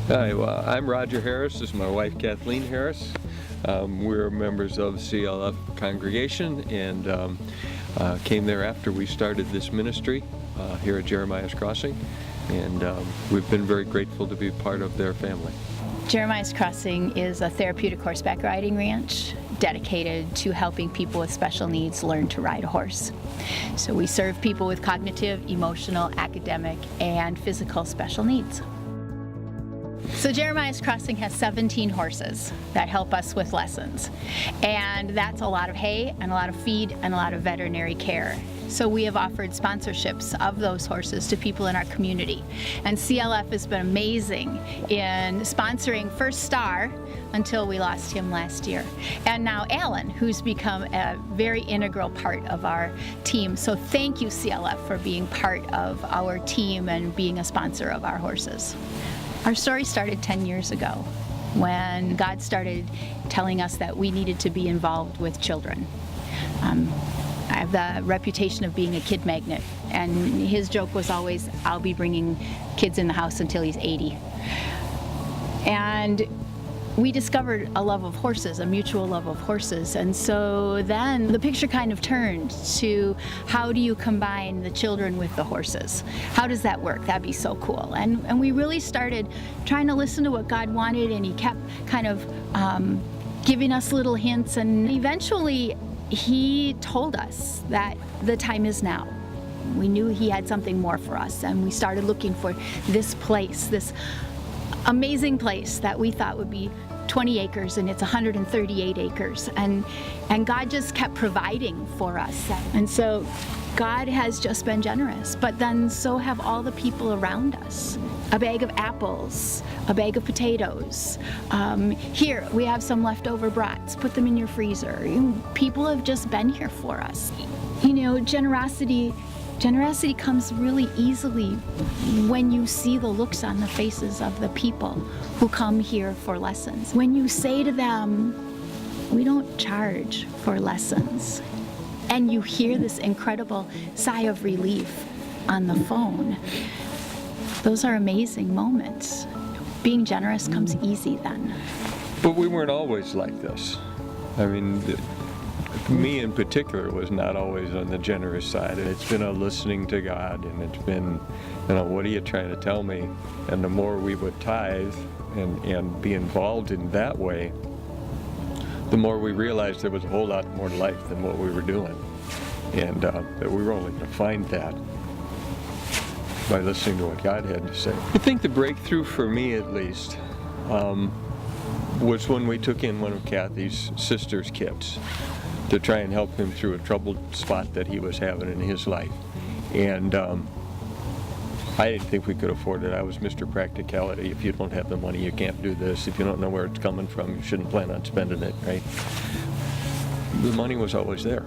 Hi, well, I'm Roger Harris. This is my wife Kathleen Harris. We're members of CLF congregation and came there after we started this ministry here at Jeremiah's Crossing, and we've been very grateful to be part of their family. Jeremiah's Crossing is a therapeutic horseback riding ranch dedicated to helping people with special needs learn to ride a horse. So we serve people with cognitive, emotional, academic, and physical special needs. So Jeremiah's Crossing has 17 horses that help us with lessons. And that's a lot of hay and a lot of feed and a lot of veterinary care. So we have offered sponsorships of those horses to people in our community. And CLF has been amazing in sponsoring first Star until we lost him last year. And now Alan, who's become a very integral part of our team. So thank you, CLF, for being part of our team and being a sponsor of our horses. Our story started 10 years ago when God started telling us that we needed to be involved with children. I have the reputation of being a kid magnet, and his joke was always, I'll be bringing kids in the house until he's 80. And we discovered a love of horses, a mutual love of horses, and so then the picture kind of turned to how do you combine the children with the horses? How does that work? That'd be so cool. And we really started trying to listen to what God wanted, and he kept kind of giving us little hints, and eventually he told us that the time is now. We knew he had something more for us, and we started looking for this place, this amazing place that we thought would be 20 acres, and it's 138 acres. And God just kept providing for us. And so God has just been generous, but then so have all the people around us. A bag of apples, a bag of potatoes. Here, we have some leftover brats. Put them in your freezer. People have just been here for us. You know, generosity comes really easily when you see the looks on the faces of the people who come here for lessons. When you say to them, we don't charge for lessons, and you hear this incredible sigh of relief on the phone, those are amazing moments. Being generous comes easy then. But we weren't always like this. I mean, me in particular was not always on the generous side. It's been a listening to God, and it's been, what are you trying to tell me? And the more we would tithe and be involved in that way, the more we realized there was a whole lot more to life than what we were doing. And that we were only going to find that by listening to what God had to say. I think the breakthrough for me, at least, was when we took in one of Kathy's sister's kids to try and help him through a troubled spot that he was having in his life. And I didn't think we could afford it. I was Mr. Practicality. If you don't have the money, you can't do this. If you don't know where it's coming from, you shouldn't plan on spending it, right? The money was always there.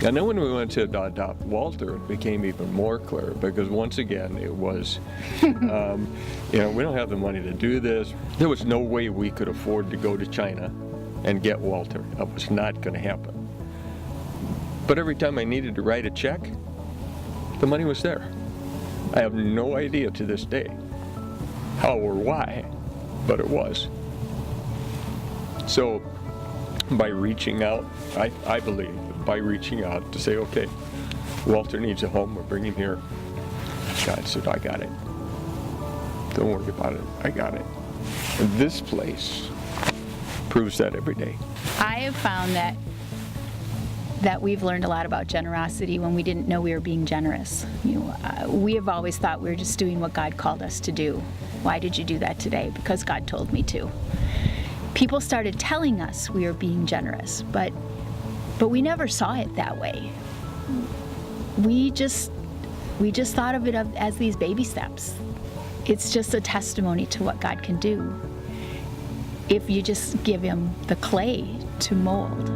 And then when we went to adopt Walter, it became even more clear, because once again, it was, we don't have the money to do this. There was no way we could afford to go to China and get Walter. That was not going to happen. But every time I needed to write a check, the money was there. I have no idea to this day how or why, but it was. So by reaching out, I believe, by reaching out to say, okay, Walter needs a home, we'll bring him here. God said, I got it. Don't worry about it, I got it. And this place proves that every day. I have found that we've learned a lot about generosity when we didn't know we were being generous. We have always thought we were just doing what God called us to do. Why did you do that today? Because God told me to. People started telling us we were being generous, but we never saw it that way. We just thought of it as these baby steps. It's just a testimony to what God can do if you just give him the clay to mold.